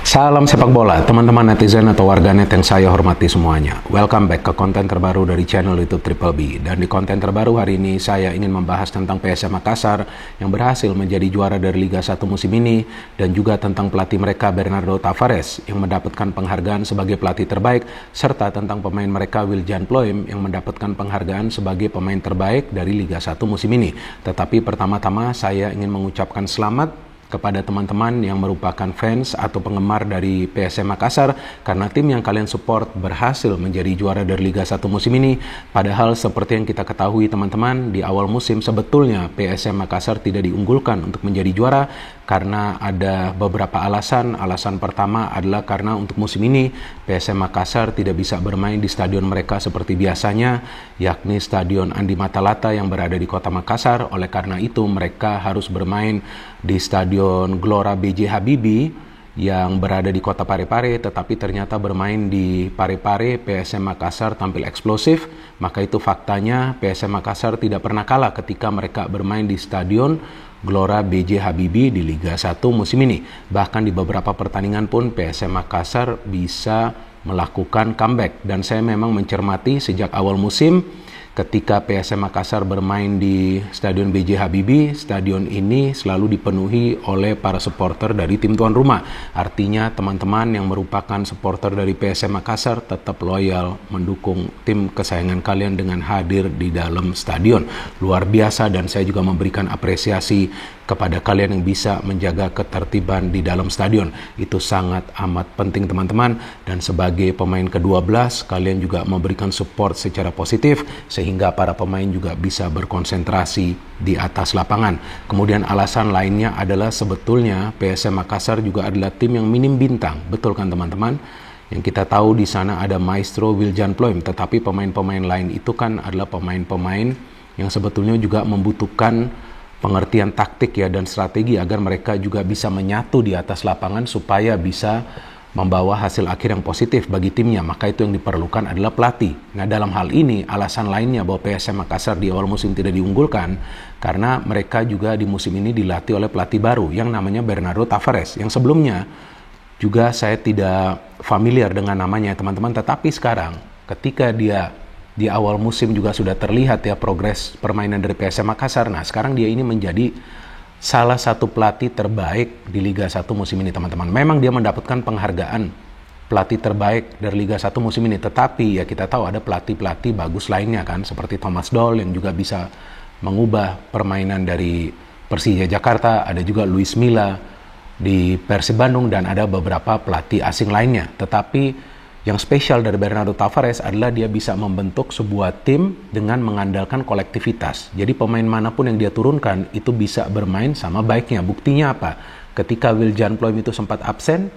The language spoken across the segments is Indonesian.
Salam sepak bola, teman-teman netizen atau warganet yang saya hormati semuanya. Welcome back ke konten terbaru dari channel YouTube Triple B. Dan di konten terbaru hari ini saya ingin membahas tentang PSM Makassar yang berhasil menjadi juara dari Liga 1 musim ini, dan juga tentang pelatih mereka Bernardo Tavares yang mendapatkan penghargaan sebagai pelatih terbaik, serta tentang pemain mereka Wiljan Ploem yang mendapatkan penghargaan sebagai pemain terbaik dari Liga 1 musim ini. Tetapi pertama-tama saya ingin mengucapkan selamat kepada teman-teman yang merupakan fans atau penggemar dari PSM Makassar, karena tim yang kalian support berhasil menjadi juara dari Liga 1 musim ini. Padahal seperti yang kita ketahui teman-teman, di awal musim sebetulnya PSM Makassar tidak diunggulkan untuk menjadi juara karena ada beberapa alasan. Alasan pertama adalah karena untuk musim ini PSM Makassar tidak bisa bermain di stadion mereka seperti biasanya, yakni Stadion Andi Matalata yang berada di kota Makassar. Oleh karena itu mereka harus bermain di Stadion Gelora B.J. Habibie yang berada di kota Parepare, tetapi ternyata bermain di Parepare PSM Makassar tampil eksplosif. Maka itu faktanya PSM Makassar tidak pernah kalah ketika mereka bermain di Stadion Gelora B.J. Habibie di Liga 1 musim ini. Bahkan di beberapa pertandingan pun PSM Makassar bisa melakukan comeback, dan saya memang mencermati sejak awal musim ketika PSM Makassar bermain di Stadion B.J. Habibie, stadion ini selalu dipenuhi oleh para supporter dari tim tuan rumah. Artinya teman-teman yang merupakan supporter dari PSM Makassar tetap loyal mendukung tim kesayangan kalian dengan hadir di dalam stadion. Luar biasa, dan saya juga memberikan apresiasi kepada kalian yang bisa menjaga ketertiban di dalam stadion. Itu sangat amat penting teman-teman, dan sebagai pemain ke-12 kalian juga memberikan support secara positif sehingga para pemain juga bisa berkonsentrasi di atas lapangan. Kemudian alasan lainnya adalah sebetulnya PSM Makassar juga adalah tim yang minim bintang. Betul kan teman-teman? Yang kita tahu di sana ada Maestro Wiljan Ploem, tetapi pemain-pemain lain itu kan adalah pemain-pemain yang sebetulnya juga membutuhkan pengertian taktik ya dan strategi agar mereka juga bisa menyatu di atas lapangan supaya bisa membawa hasil akhir yang positif bagi timnya. Maka itu yang diperlukan adalah pelatih. Nah, dalam hal ini alasan lainnya bahwa PSM Makassar di awal musim tidak diunggulkan karena mereka juga di musim ini dilatih oleh pelatih baru yang namanya Bernardo Tavares, yang sebelumnya juga saya tidak familiar dengan namanya teman-teman, tetapi sekarang ketika dia di awal musim juga sudah terlihat ya progres permainan dari PSM Makassar. Nah, sekarang dia ini menjadi salah satu pelatih terbaik di Liga 1 musim ini teman-teman. Memang dia mendapatkan penghargaan pelatih terbaik dari Liga 1 musim ini, tetapi ya kita tahu ada pelatih-pelatih bagus lainnya kan, seperti Thomas Doll yang juga bisa mengubah permainan dari Persija Jakarta, ada juga Luis Milla di Persib Bandung, dan ada beberapa pelatih asing lainnya. Tetapi yang spesial dari Bernardo Tavares adalah dia bisa membentuk sebuah tim dengan mengandalkan kolektivitas. Jadi pemain manapun yang dia turunkan itu bisa bermain sama baiknya. Buktinya apa? Ketika Wiljan Ploem itu sempat absen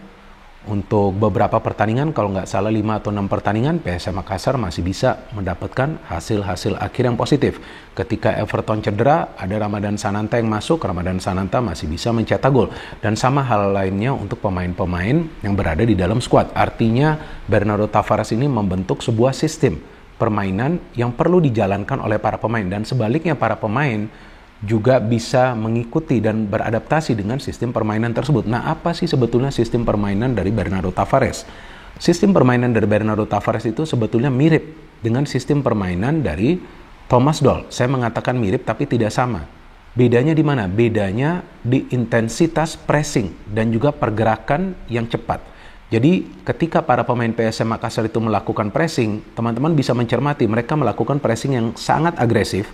untuk beberapa pertandingan, kalau nggak salah 5 atau 6 pertandingan, PSM Makassar masih bisa mendapatkan hasil-hasil akhir yang positif. Ketika Everton cedera, ada Ramadan Sananta yang masuk, Ramadan Sananta masih bisa mencetak gol. Dan sama hal lainnya untuk pemain-pemain yang berada di dalam skuad. Artinya Bernardo Tavares ini membentuk sebuah sistem permainan yang perlu dijalankan oleh para pemain, dan sebaliknya para pemain juga bisa mengikuti dan beradaptasi dengan sistem permainan tersebut. Nah, apa sih sebetulnya sistem permainan dari Bernardo Tavares? Sistem permainan dari Bernardo Tavares itu sebetulnya mirip dengan sistem permainan dari Thomas Doll. Saya mengatakan mirip tapi tidak sama. Bedanya di mana? Bedanya di intensitas pressing dan juga pergerakan yang cepat. Jadi ketika para pemain PSM Makassar itu melakukan pressing, teman-teman bisa mencermati mereka melakukan pressing yang sangat agresif.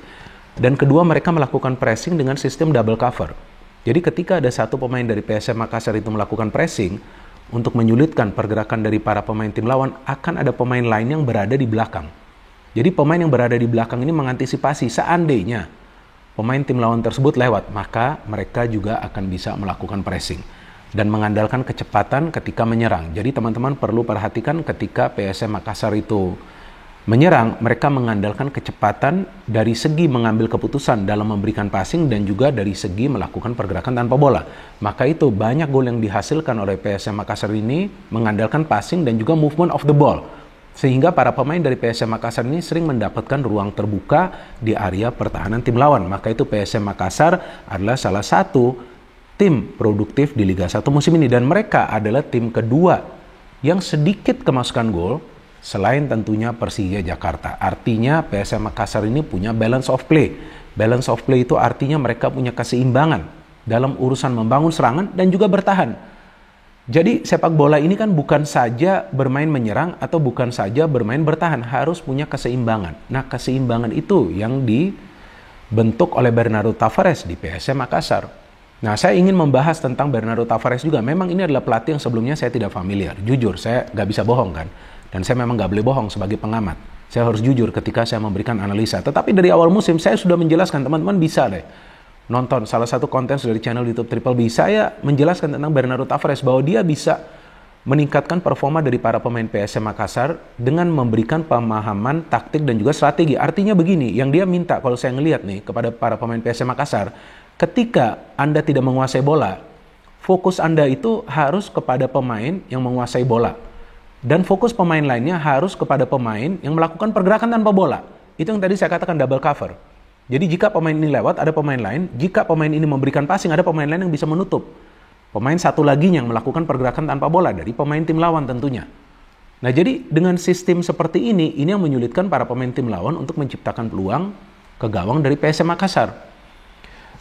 Dan kedua, mereka melakukan pressing dengan sistem double cover. Jadi ketika ada satu pemain dari PSM Makassar itu melakukan pressing, untuk menyulitkan pergerakan dari para pemain tim lawan, akan ada pemain lain yang berada di belakang. Jadi pemain yang berada di belakang ini mengantisipasi seandainya pemain tim lawan tersebut lewat, maka mereka juga akan bisa melakukan pressing dan mengandalkan kecepatan ketika menyerang. Jadi teman-teman perlu perhatikan ketika PSM Makassar itu menyerang, mereka mengandalkan kecepatan dari segi mengambil keputusan dalam memberikan passing dan juga dari segi melakukan pergerakan tanpa bola. Maka itu banyak gol yang dihasilkan oleh PSM Makassar ini mengandalkan passing dan juga movement of the ball. Sehingga para pemain dari PSM Makassar ini sering mendapatkan ruang terbuka di area pertahanan tim lawan. Maka itu PSM Makassar adalah salah satu tim produktif di Liga 1 musim ini. Dan mereka adalah tim kedua yang sedikit kemasukan gol selain tentunya Persija Jakarta. Artinya PSM Makassar ini punya balance of play. Balance of play itu artinya mereka punya keseimbangan dalam urusan membangun serangan dan juga bertahan. Jadi sepak bola ini kan bukan saja bermain menyerang atau bukan saja bermain bertahan, harus punya keseimbangan. Nah, keseimbangan itu yang dibentuk oleh Bernardo Tavares di PSM Makassar. Nah, saya ingin membahas tentang Bernardo Tavares juga. Memang ini adalah pelatih yang sebelumnya saya tidak familiar. Jujur, saya nggak bisa bohong kan. Dan saya memang nggak boleh bohong sebagai pengamat. Saya harus jujur ketika saya memberikan analisa. Tetapi dari awal musim saya sudah menjelaskan, teman-teman bisa deh nonton salah satu konten dari channel YouTube Triple B. Saya menjelaskan tentang Bernardo Tavares bahwa dia bisa meningkatkan performa dari para pemain PSM Makassar dengan memberikan pemahaman taktik dan juga strategi. Artinya begini, yang dia minta kalau saya ngelihat nih kepada para pemain PSM Makassar, ketika Anda tidak menguasai bola, fokus Anda itu harus kepada pemain yang menguasai bola. Dan fokus pemain lainnya harus kepada pemain yang melakukan pergerakan tanpa bola. Itu yang tadi saya katakan double cover. Jadi jika pemain ini lewat, ada pemain lain. Jika pemain ini memberikan passing, ada pemain lain yang bisa menutup. Pemain satu lagi yang melakukan pergerakan tanpa bola dari pemain tim lawan tentunya. Nah, jadi dengan sistem seperti ini yang menyulitkan para pemain tim lawan untuk menciptakan peluang ke gawang dari PSM Makassar.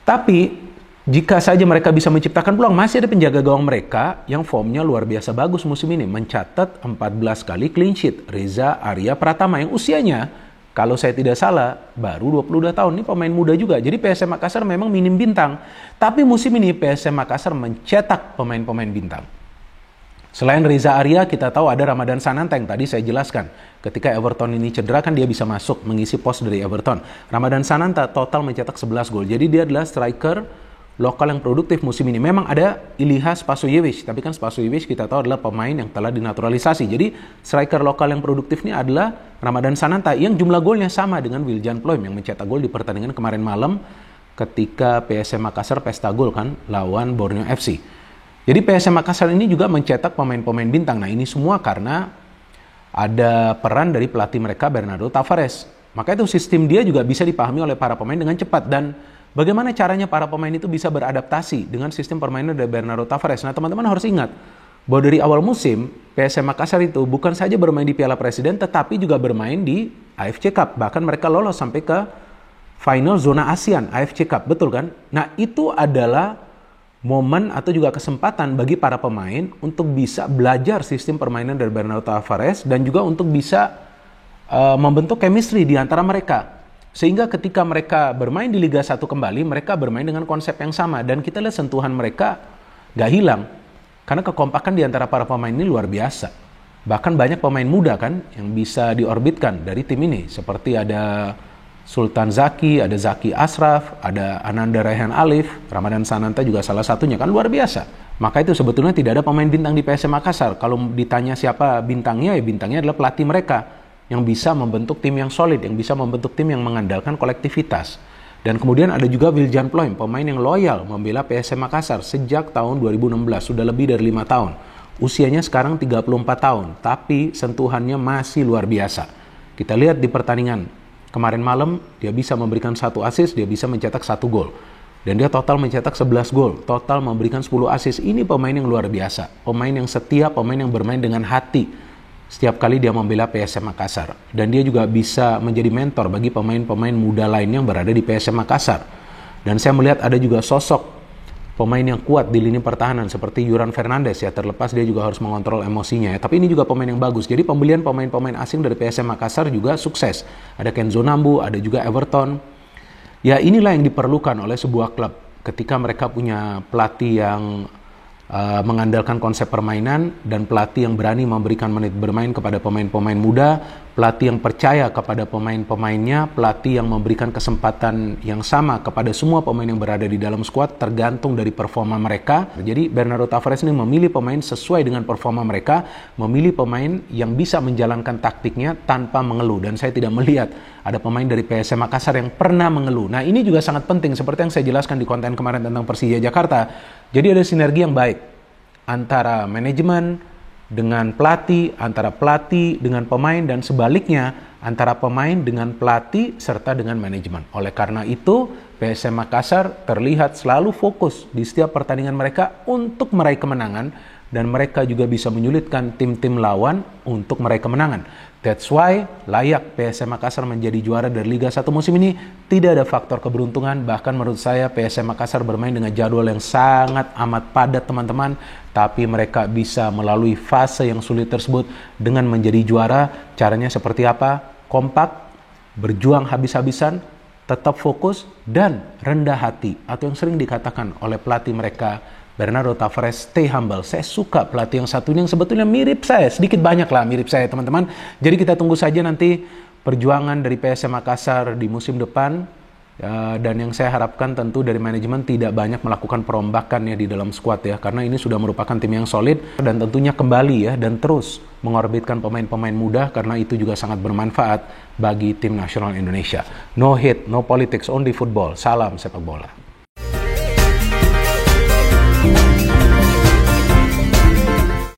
Tapi jika saja mereka bisa menciptakan peluang, masih ada penjaga gawang mereka yang formnya luar biasa bagus musim ini. Mencatat 14 kali clean sheet. Reza Arya Pratama yang usianya, kalau saya tidak salah, baru 22 tahun. Ini pemain muda juga. Jadi PSM Makassar memang minim bintang. Tapi musim ini PSM Makassar mencetak pemain-pemain bintang. Selain Reza Arya, kita tahu ada Ramadan Sananta yang tadi saya jelaskan. Ketika Everton ini cedera kan dia bisa masuk mengisi pos dari Everton. Ramadan Sananta total mencetak 11 gol. Jadi dia adalah striker lokal yang produktif musim ini. Memang ada Iliha Spasojevic, tapi kan Spasojevic kita tahu adalah pemain yang telah dinaturalisasi. Jadi striker lokal yang produktif ini adalah Ramadan Sananta yang jumlah golnya sama dengan Wiljan Ploem yang mencetak gol di pertandingan kemarin malam ketika PSM Makassar pesta gol kan lawan Borneo FC. Jadi PSM Makassar ini juga mencetak pemain-pemain bintang. Nah, ini semua karena ada peran dari pelatih mereka Bernardo Tavares. Maka itu sistem dia juga bisa dipahami oleh para pemain dengan cepat. Dan bagaimana caranya para pemain itu bisa beradaptasi dengan sistem permainan dari Bernardo Tavares? Nah, teman-teman harus ingat bahwa dari awal musim PSM Makassar itu bukan saja bermain di Piala Presiden, tetapi juga bermain di AFC Cup. Bahkan mereka lolos sampai ke final zona ASEAN AFC Cup, betul kan? Nah, itu adalah momen atau juga kesempatan bagi para pemain untuk bisa belajar sistem permainan dari Bernardo Tavares dan juga untuk bisa membentuk chemistry di antara mereka. Sehingga ketika mereka bermain di Liga 1 kembali, mereka bermain dengan konsep yang sama. Dan kita lihat sentuhan mereka gak hilang. Karena kekompakan di antara para pemain ini luar biasa. Bahkan banyak pemain muda kan yang bisa diorbitkan dari tim ini. Seperti ada Sultan Zaki, ada Zaki Ashraf, ada Ananda Raihan Alif, Ramadan Sananta juga salah satunya, kan luar biasa. Maka itu sebetulnya tidak ada pemain bintang di PSM Makassar. Kalau ditanya siapa bintangnya, ya bintangnya adalah pelatih mereka yang bisa membentuk tim yang solid, yang bisa membentuk tim yang mengandalkan kolektivitas. Dan kemudian ada juga Wiljan Ploem, pemain yang loyal membela PSM Makassar sejak tahun 2016, sudah lebih dari 5 tahun. Usianya sekarang 34 tahun, tapi sentuhannya masih luar biasa. Kita lihat di pertandingan kemarin malam, dia bisa memberikan 1 assist, dia bisa mencetak 1 gol. Dan dia total mencetak 11 gol, total memberikan 10 assist. Ini pemain yang luar biasa, pemain yang setia, pemain yang bermain dengan hati. Setiap kali dia membela PSM Makassar. Dan dia juga bisa menjadi mentor bagi pemain-pemain muda lain yang berada di PSM Makassar. Dan saya melihat ada juga sosok pemain yang kuat di lini pertahanan seperti Yuran Fernandes ya, terlepas dia juga harus mengontrol emosinya ya. Tapi ini juga pemain yang bagus. Jadi pembelian pemain-pemain asing dari PSM Makassar juga sukses. Ada Kenzo Nambu, ada juga Everton. Ya, inilah yang diperlukan oleh sebuah klub ketika mereka punya pelatih yang mengandalkan konsep permainan dan pelatih yang berani memberikan menit bermain kepada pemain-pemain muda, pelatih yang percaya kepada pemain-pemainnya, pelatih yang memberikan kesempatan yang sama kepada semua pemain yang berada di dalam skuad tergantung dari performa mereka. Jadi Bernardo Tavares ini memilih pemain sesuai dengan performa mereka, memilih pemain yang bisa menjalankan taktiknya tanpa mengeluh. Dan saya tidak melihat ada pemain dari PSM Makassar yang pernah mengeluh. Nah, ini juga sangat penting seperti yang saya jelaskan di konten kemarin tentang Persija Jakarta. Jadi ada sinergi yang baik antara manajemen dengan pelatih, antara pelatih dengan pemain, dan sebaliknya antara pemain dengan pelatih serta dengan manajemen. Oleh karena itu, PSM Makassar terlihat selalu fokus di setiap pertandingan mereka untuk meraih kemenangan, dan mereka juga bisa menyulitkan tim-tim lawan untuk meraih kemenangan. That's why layak PSM Makassar menjadi juara dari Liga 1 musim ini. Tidak ada faktor keberuntungan, bahkan menurut saya PSM Makassar bermain dengan jadwal yang sangat amat padat teman-teman, tapi mereka bisa melalui fase yang sulit tersebut dengan menjadi juara. Caranya seperti apa? Kompak, berjuang habis-habisan, tetap fokus, dan rendah hati, atau yang sering dikatakan oleh pelatih mereka Bernardo Tavares, stay humble. Saya suka pelatih yang satu ini yang sebetulnya mirip saya, sedikit banyak lah mirip saya teman-teman. Jadi kita tunggu saja nanti perjuangan dari PSM Makassar di musim depan. Dan yang saya harapkan tentu dari manajemen tidak banyak melakukan perombakan ya di dalam skuad ya, karena ini sudah merupakan tim yang solid, dan tentunya kembali ya dan terus mengorbitkan pemain-pemain muda, karena itu juga sangat bermanfaat bagi tim nasional Indonesia. No hate, no politics, only football. Salam sepak bola.